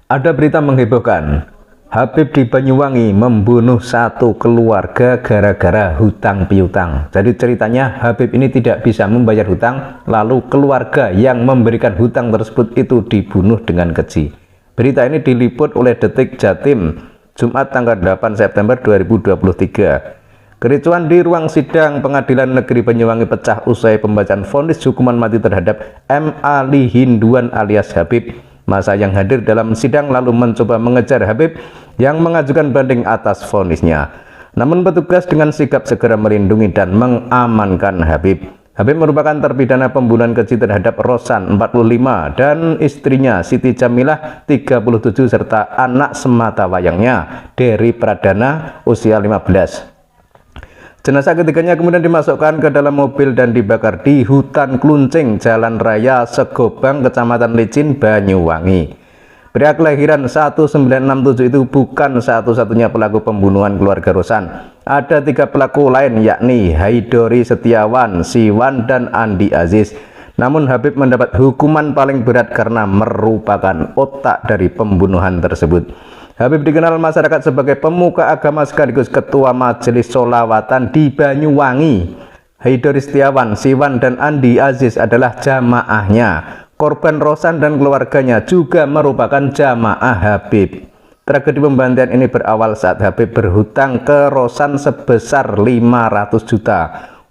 Ada berita menghebohkan. Habib di Banyuwangi membunuh satu keluarga gara-gara hutang piutang. Jadi ceritanya Habib ini tidak bisa membayar hutang, lalu keluarga yang memberikan hutang tersebut itu dibunuh dengan keji. Berita ini diliput oleh Detik Jatim, Jumat tanggal 8 September 2023. Kericuan di ruang sidang Pengadilan Negeri Banyuwangi pecah usai pembacaan vonis hukuman mati terhadap M. Ali Hinduan alias Habib. Masa yang hadir dalam sidang lalu mencoba mengejar Habib yang mengajukan banding atas vonisnya. Namun petugas dengan sigap segera melindungi dan mengamankan Habib. Habib merupakan terpidana pembunuhan keji terhadap Rosan 45 dan istrinya Siti Jamilah 37 serta anak semata wayangnya Dery Pradana usia 15. Jenazah ketiganya kemudian dimasukkan ke dalam mobil dan dibakar di hutan Kluncing, Jalan Raya Segobang, Kecamatan Licin, Banyuwangi. Pria kelahiran 1967 itu bukan satu-satunya pelaku pembunuhan keluarga Rosan. Ada 3 pelaku lain yakni Haidori Setiawan, Siwan, dan Andi Aziz. Namun Habib mendapat hukuman paling berat karena merupakan otak dari pembunuhan tersebut. Habib dikenal masyarakat sebagai pemuka agama sekaligus ketua majelis sholawatan di Banyuwangi. Haidori Setiawan, Siwan, dan Andi Aziz adalah jamaahnya. Korban Rosan dan keluarganya juga merupakan jamaah Habib. Tragedi pembantaian ini berawal saat Habib berhutang ke Rosan sebesar 500 juta.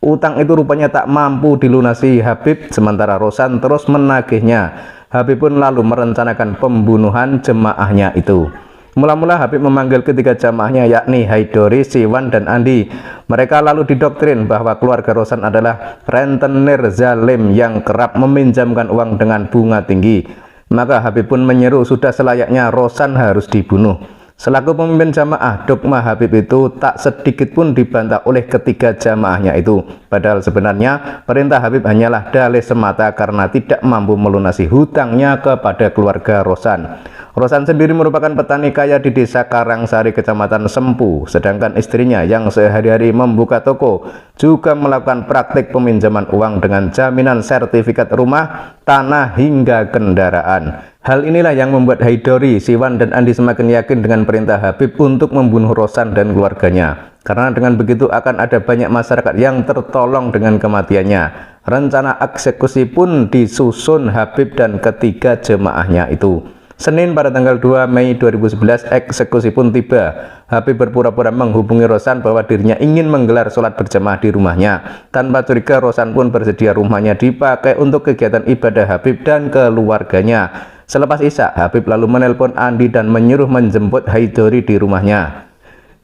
Utang itu rupanya tak mampu dilunasi Habib, sementara Rosan terus menagihnya. Habib pun lalu merencanakan pembunuhan jemaahnya itu. Mula-mula Habib memanggil ketiga jamaahnya yakni Haidori, Siwan, dan Andi. Mereka lalu didoktrin bahwa keluarga Rosan adalah rentenir zalim yang kerap meminjamkan uang dengan bunga tinggi. Maka Habib pun menyeru sudah selayaknya Rosan harus dibunuh. Selaku pemimpin jamaah, dogma Habib itu tak sedikit pun dibantah oleh ketiga jamaahnya itu. Padahal sebenarnya perintah Habib hanyalah dalih semata karena tidak mampu melunasi hutangnya kepada keluarga Rosan. Rosan sendiri merupakan petani kaya di desa Karangsari, Kecamatan Sempu, sedangkan istrinya yang sehari-hari membuka toko juga melakukan praktik peminjaman uang dengan jaminan sertifikat rumah, tanah, hingga kendaraan. Hal inilah yang membuat Haidori, Siwan, dan Andi semakin yakin dengan perintah Habib untuk membunuh Rosan dan keluarganya. Karena dengan begitu akan ada banyak masyarakat yang tertolong dengan kematiannya. Rencana eksekusi pun disusun Habib dan ketiga jemaahnya itu. Senin pada tanggal 2 Mei 2011 eksekusi pun tiba. Habib berpura-pura menghubungi Rosan bahwa dirinya ingin menggelar sholat berjamaah di rumahnya. Tanpa curiga Rosan pun bersedia rumahnya dipakai untuk kegiatan ibadah Habib dan keluarganya. Selepas Isya, Habib lalu menelpon Andi dan menyuruh menjemput Haidori di rumahnya.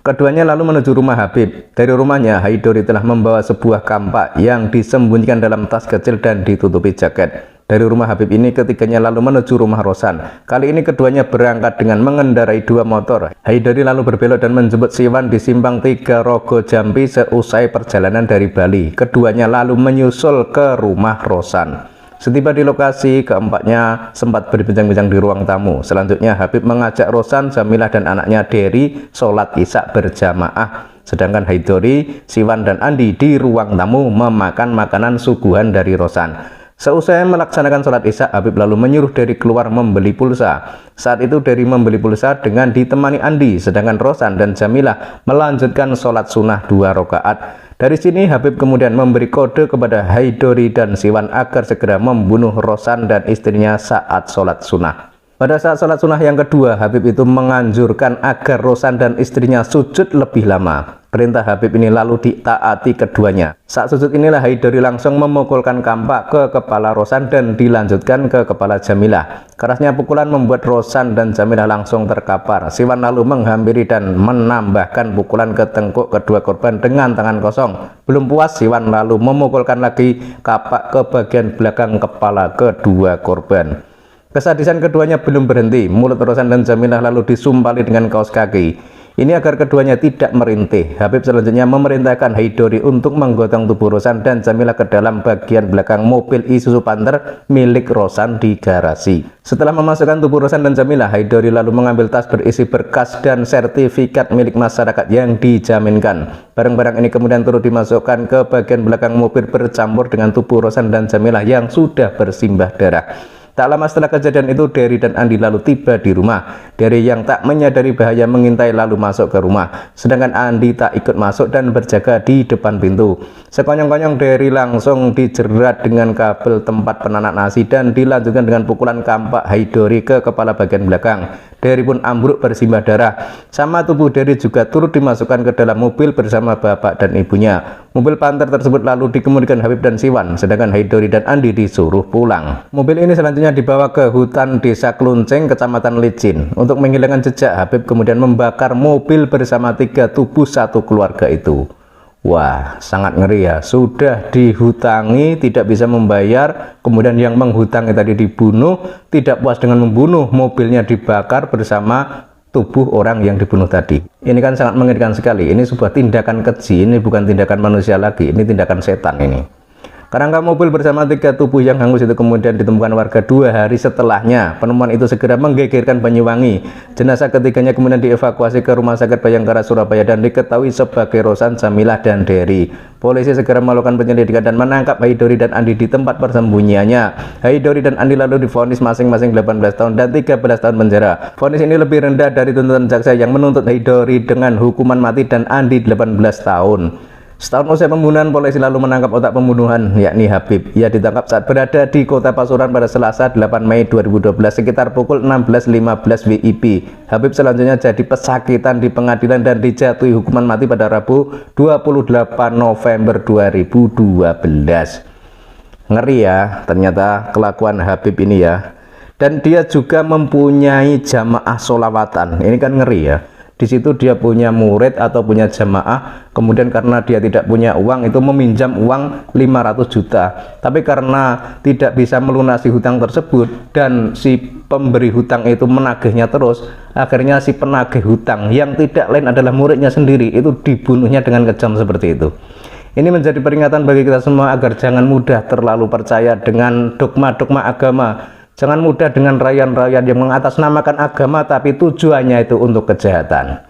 Keduanya lalu menuju rumah Habib. Dari rumahnya, Haidori telah membawa sebuah kampak yang disembunyikan dalam tas kecil dan ditutupi jaket. Dari rumah Habib ini ketiganya lalu menuju rumah Rosan. Kali ini keduanya berangkat dengan mengendarai 2 motor. Haidori lalu berbelok dan menjemput Siwan di Simpang 3 Rogo Jambi seusai perjalanan dari Bali. Keduanya lalu menyusul ke rumah Rosan. Setiba di lokasi, keempatnya sempat berbincang-bincang di ruang tamu. Selanjutnya Habib mengajak Rosan, Jamilah, dan anaknya Dery sholat Isya berjamaah. Sedangkan Haidori, Siwan, dan Andi di ruang tamu memakan makanan suguhan dari Rosan. Seusai melaksanakan sholat Isya, Habib lalu menyuruh Dery keluar membeli pulsa. Saat itu Dery membeli pulsa dengan ditemani Andi, sedangkan Rosan dan Jamilah melanjutkan sholat sunnah 2 rakaat. Dari sini Habib kemudian memberi kode kepada Haidori dan Siwan agar segera membunuh Rosan dan istrinya saat sholat sunnah. Pada saat sholat sunnah yang kedua, Habib itu menganjurkan agar Rosan dan istrinya sujud lebih lama. Perintah Habib ini lalu ditaati keduanya. Saat sujud inilah Haidori langsung memukulkan kampak ke kepala Rosan dan dilanjutkan ke kepala Jamilah. Kerasnya pukulan membuat Rosan dan Jamilah langsung terkapar. Siwan lalu menghampiri dan menambahkan pukulan ke tengkuk kedua korban dengan tangan kosong. Belum puas, Siwan lalu memukulkan lagi kapak ke bagian belakang kepala kedua korban. Kesadisan keduanya belum berhenti. Mulut Rosan dan Jamilah lalu disumpali dengan kaos kaki. Ini agar keduanya tidak merintih. Habib selanjutnya memerintahkan Haidori untuk menggotong tubuh Rosan dan Jamilah ke dalam bagian belakang mobil Isuzu Panther milik Rosan di garasi. Setelah memasukkan tubuh Rosan dan Jamilah, Haidori lalu mengambil tas berisi berkas dan sertifikat milik masyarakat yang dijaminkan. Barang-barang ini kemudian turut dimasukkan ke bagian belakang mobil bercampur dengan tubuh Rosan dan Jamilah yang sudah bersimbah darah. Tak lama setelah kejadian itu, Dery dan Andi lalu tiba di rumah. Dery yang tak menyadari bahaya mengintai lalu masuk ke rumah, sedangkan Andi tak ikut masuk dan berjaga di depan pintu. Sekonyong-konyong Dery langsung dijerat dengan kabel tempat penanak nasi dan dilanjutkan dengan pukulan kampak Haidori ke kepala bagian belakang. Dery pun ambruk bersimbah darah. Sama tubuh Dery juga turut dimasukkan ke dalam mobil bersama bapak dan ibunya. Mobil Panther tersebut lalu dikemudikan Habib dan Siwan, sedangkan Haidori dan Andi disuruh pulang. Mobil ini selanjutnya dibawa ke hutan desa Klunceng, kecamatan Licin. Untuk menghilangkan jejak, Habib kemudian membakar mobil bersama 3 tubuh satu keluarga itu. Wah, sangat ngeri ya. Sudah dihutangi, tidak bisa membayar, kemudian yang menghutangi tadi dibunuh, tidak puas dengan membunuh, mobilnya dibakar bersama tubuh orang yang dibunuh tadi. Ini kan sangat mengerikan sekali. Ini sebuah tindakan keji, ini bukan tindakan manusia lagi, ini tindakan setan ini. Kerangka mobil bersama 3 tubuh yang hangus itu kemudian ditemukan warga 2 hari setelahnya. Penemuan itu segera menggegerkan Banyuwangi. Jenazah ketiganya kemudian dievakuasi ke Rumah Sakit Bayangkara Surabaya dan diketahui sebagai Rosan, Jamilah, dan Dery. Polisi segera melakukan penyelidikan dan menangkap Haidori dan Andi di tempat persembunyiannya. Haidori dan Andi lalu divonis masing-masing 18 tahun dan 13 tahun penjara. Vonis ini lebih rendah dari tuntutan jaksa yang menuntut Haidori dengan hukuman mati dan Andi 18 tahun. Setahun usai pembunuhan, polisi lalu menangkap otak pembunuhan, yakni Habib. Ia ditangkap saat berada di Kota Pasuruan pada Selasa 8 Mei 2012 sekitar pukul 16.15 WIB. Habib selanjutnya jadi pesakitan di pengadilan dan dijatuhi hukuman mati pada Rabu 28 November 2012. Ngeri ya, ternyata kelakuan Habib ini ya. Dan dia juga mempunyai jamaah sholawatan. Ini kan ngeri ya. Di situ dia punya murid atau punya jamaah, kemudian karena dia tidak punya uang itu meminjam uang 500 juta. Tapi karena tidak bisa melunasi hutang tersebut dan si pemberi hutang itu menagihnya terus, akhirnya si penagih hutang yang tidak lain adalah muridnya sendiri itu dibunuhnya dengan kejam seperti itu. Ini menjadi peringatan bagi kita semua agar jangan mudah terlalu percaya dengan dogma-dogma agama. Jangan mudah dengan rayan-rayan yang mengatasnamakan agama tapi tujuannya itu untuk kejahatan.